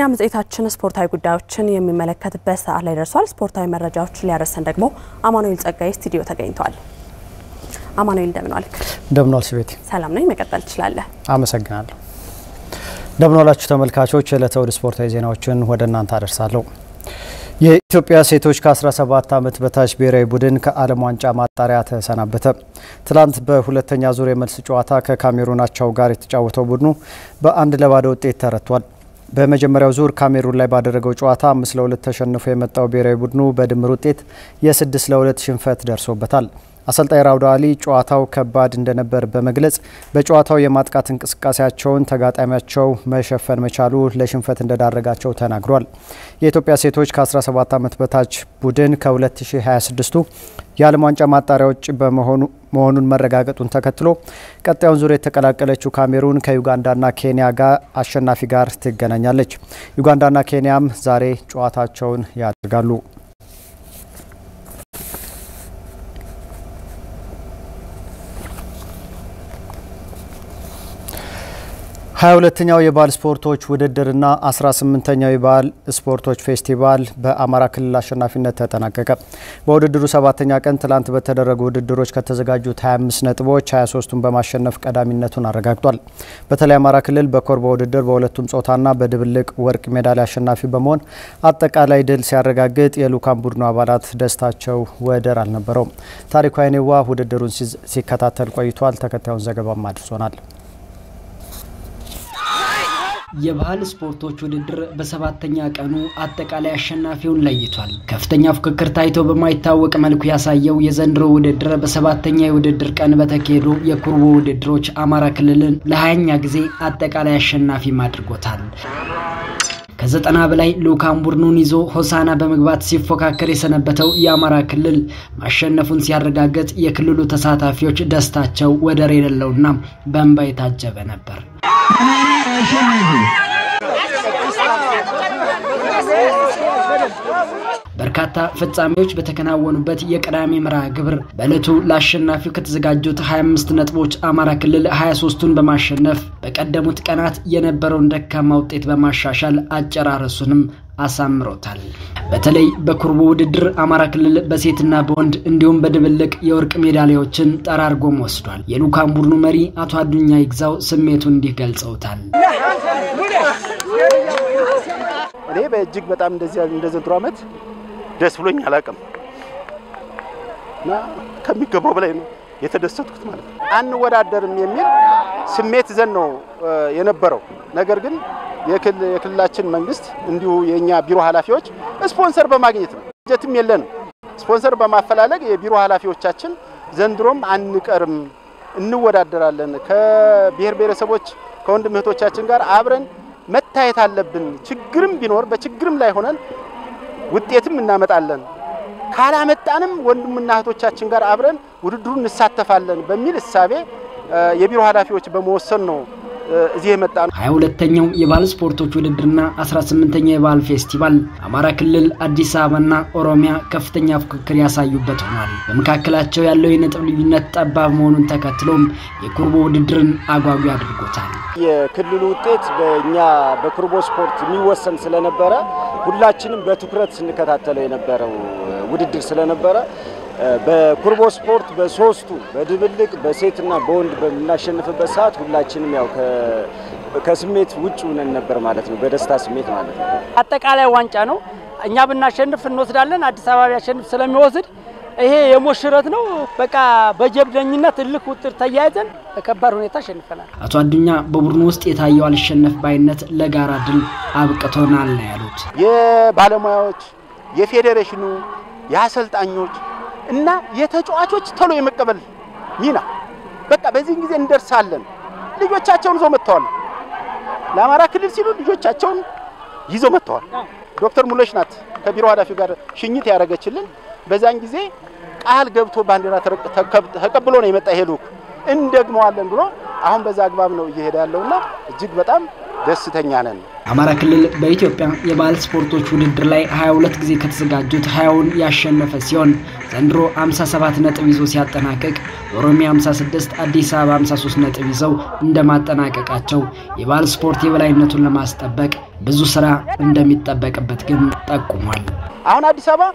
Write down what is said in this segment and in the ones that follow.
የዜና መጽሔታችን ስፖርታዊ ጉዳዮችን የሚመለከትበት ሰዓት ላይ ደርሷል። ስፖርታዊ መረጃዎችን ሊያደርሰን ደግሞ አማኑኤል ጸጋይ ስቱዲዮ ተገኝቷል። አማኑኤል እንደምን ዋልክ? እንደምን ዋልሽ ቤቲ? ሰላም ነኝ። መቀጠል ትችላለህ። አመሰግናለሁ። እንደምን ዋላችሁ ተመልካቾች፣ የዕለተ ስፖርታዊ ዜናዎችን ወደ እናንተ አደርሳለሁ። የኢትዮጵያ ሴቶች ከ17 ዓመት በታች ብሔራዊ ቡድን ከዓለም ዋንጫ ማጣሪያ ተሰናበተ። ትላንት በሁለተኛ ዙር የመልስ ጨዋታ ከካሜሩናቸው ጋር የተጫወተው ቡድኑ በ1-2 ውጤት ተረቷል። በመጀመሪያው ዙር ካሜሩን ላይ ባደረገው ጨዋታ 5-2 ተሸንፎ የመጣው ብሔራዊ ቡድኑ በድምር ውጤት የ6-2 ሽንፈት ደርሶበታል። አሰልጣኝ ራውዳ አሊ ጨዋታው ከባድ እንደነበር በመግለጽ በጨዋታው የማጥቃት እንቅስቃሴያቸውን ተጋጣሚያቸው መሸፈን መቻሉ ለሽንፈት እንደዳረጋቸው ተናግሯል። የኢትዮጵያ ሴቶች ከ17 ዓመት በታች ቡድን ከ2026ቱ የዓለም ዋንጫ ማጣሪያ ውጭ መሆኑን መረጋገጡን ተከትሎ ቀጣዩን ዙር የተቀላቀለችው ካሜሩን ከዩጋንዳና ኬንያ ጋር አሸናፊ ጋር ትገናኛለች። ዩጋንዳና ኬንያም ዛሬ ጨዋታቸውን ያደርጋሉ። 22ኛው የባህል ስፖርቶች ውድድርና 18ኛው የባህል ስፖርቶች ፌስቲቫል በአማራ ክልል አሸናፊነት ተጠናቀቀ። በውድድሩ 7ኛ ቀን ትላንት በተደረጉ ውድድሮች ከተዘጋጁት 25 ነጥቦች 23ቱን በማሸነፍ ቀዳሚነቱን አረጋግጧል። በተለይ አማራ ክልል በኮርባ ውድድር በሁለቱም ጾታና በድብልቅ ወርቅ ሜዳሊያ አሸናፊ በመሆን አጠቃላይ ድል ሲያረጋግጥ የሉካን ቡድኑ አባላት ደስታቸው ወደር አልነበረውም። ታሪኩ አይኔዋ ውድድሩን ሲከታተል ቆይቷል። ተከታዩን ዘገባም አድርሶናል። የባህል ስፖርቶች ውድድር በ7ኛ ቀኑ አጠቃላይ አሸናፊውን ለይቷል። ከፍተኛ ፍክክር ታይቶ በማይታወቅ መልኩ ያሳየው የዘንድሮ ውድድር በ7ኛ የውድድር ቀን በተካሄዱ የኩርቦ ውድድሮች አማራ ክልልን ለ20ኛ ጊዜ አጠቃላይ አሸናፊ አድርጎታል። ከ90 በላይ ሉካን ቡድኑን ይዞ ሆሳና በመግባት ሲፎካከር የሰነበተው የአማራ ክልል ማሸነፉን ሲያረጋግጥ የክልሉ ተሳታፊዎች ደስታቸው ወደር የሌለውና በእንባ የታጀበ ነበር። በርካታ ፍጻሜዎች በተከናወኑበት የቀዳሚ መርሃ ግብር በእለቱ ለአሸናፊው ከተዘጋጁት 25 ነጥቦች አማራ ክልል 23ቱን በማሸነፍ በቀደሙት ቀናት የነበረውን ደካማ ውጤት በማሻሻል አጨራረሱንም አሳምሮታል። በተለይ በኩርቦ ውድድር አማራ ክልል በሴትና በወንድ እንዲሁም በድብልቅ የወርቅ ሜዳሊያዎችን ጠራርጎ ወስዷል። የሉካን ቡድኑ መሪ አቶ አዱኛ ይግዛው ስሜቱን እንዲህ ገልጸውታል። እኔ በእጅግ በጣም እንደዘንድሮ ዓመት ደስ ብሎኝ አላቀም እና ከሚገባው በላይ ነው የተደሰትኩት ማለት ነው። አንወዳደርም የሚል ስሜት ዘን ነው የነበረው። ነገር ግን የክልላችን መንግስት እንዲሁ የኛ ቢሮ ኃላፊዎች ስፖንሰር በማግኘት ነው። በጀትም የለንም። ስፖንሰር በማፈላለግ የቢሮ ኃላፊዎቻችን ዘንድሮም አንቀርም እንወዳደራለን ከብሔር ብሔረሰቦች ከወንድም እህቶቻችን ጋር አብረን መታየት አለብን። ችግርም ቢኖር በችግርም ላይ ሆነን ውጤትም እናመጣለን። ካላመጣንም ወንድምና እህቶቻችን ጋር አብረን ውድድሩን እንሳተፋለን በሚል እሳቤ የቢሮ ኃላፊዎች በመወሰን ነው እዚህ የመጣን። 22ኛው የባህል ስፖርቶች ውድድርና 18ኛው የባህል ፌስቲቫል አማራ ክልል አዲስ አበባና ኦሮሚያ ከፍተኛ ፍክክር ያሳዩበት ሆኗል። በመካከላቸው ያለው የነጥብ ልዩነት ጠባብ መሆኑን ተከትሎም የኩርቦ ውድድርን አጓጊ አድርጎታል። የክልሉ ውጤት በእኛ በኩርቦ ስፖርት የሚወሰን ስለነበረ ሁላችንም በትኩረት ስንከታተለው የነበረው ውድድር ስለነበረ በኩርቦ ስፖርት በሶስቱ በድብልቅ በሴትና በወንድ በመናሸንፍበት ሰዓት ሁላችንም ያው ከስሜት ውጭ ሆነን ነበር ማለት ነው። በደስታ ስሜት ማለት ነው። አጠቃላይ ዋንጫ ነው። እኛ ብናሸንፍ እንወስዳለን። አዲስ አበባ ያሸንፍ ስለሚወስድ ይሄ የሞሽረት ነው። በቃ በጀብደኝነት ልክ ውጥር ተያይዘን በከባድ ሁኔታ አሸንፈናል። አቶ አዱኛ በቡድኑ ውስጥ የታየው አልሸነፍ ባይነት ለጋራ ድል አብቅቶናል ነው ያሉት። የባለሙያዎች የፌዴሬሽኑ የአሰልጣኞች እና የተጫዋቾች ተሎ የመቀበል ሚና በቃ በዚህ ጊዜ እንደርሳለን። ልጆቻቸውን ይዘው መጥተዋል። ለአማራ ክልል ሲሉ ልጆቻቸውን ይዘው መጥተዋል። ዶክተር ሙለሽ ናት ከቢሮ ኃላፊው ጋር ሽኝት ያረጋችልን። በዛን ጊዜ ቃል ገብቶ ባንዲራ ተቀብሎ ነው የመጣ ሄሉ እንደግመዋለን ብሎ አሁን በዛ አግባብ ነው እየሄደ ያለውና እጅግ በጣም ደስተኛ ነን። አማራ ክልል በኢትዮጵያ የባህል ስፖርቶች ውድድር ላይ 22 ጊዜ ከተዘጋጁት 20ውን ያሸነፈ ሲሆን ዘንድሮ 57 ነጥብ ይዞ ሲያጠናቅቅ ኦሮሚያ 56 አዲስ አበባ 53 ነጥብ ይዘው እንደማጠናቀቃቸው የባህል ስፖርት የበላይነቱን ለማስጠበቅ ብዙ ስራ እንደሚጠበቅበት ግን ጠቁሟል። አሁን አዲስ አበባ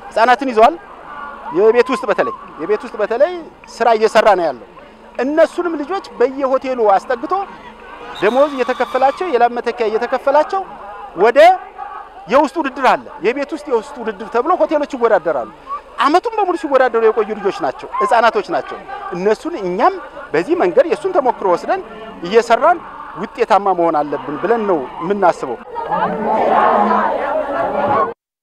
ህፃናትን ይዟል። የቤት ውስጥ በተለይ ስራ እየሰራ ነው ያለው። እነሱንም ልጆች በየሆቴሉ አስጠግቶ ደሞዝ እየተከፈላቸው የላመተከያ እየተከፈላቸው ወደ የውስጥ ውድድር አለ። የቤት ውስጥ የውስጥ ውድድር ተብሎ ሆቴሎች ይወዳደራሉ። አመቱን በሙሉ ሲወዳደሩ የቆዩ ልጆች ናቸው፣ ህፃናቶች ናቸው። እነሱን እኛም በዚህ መንገድ የሱን ተሞክሮ ወስደን እየሰራን ውጤታማ መሆን አለብን ብለን ነው የምናስበው።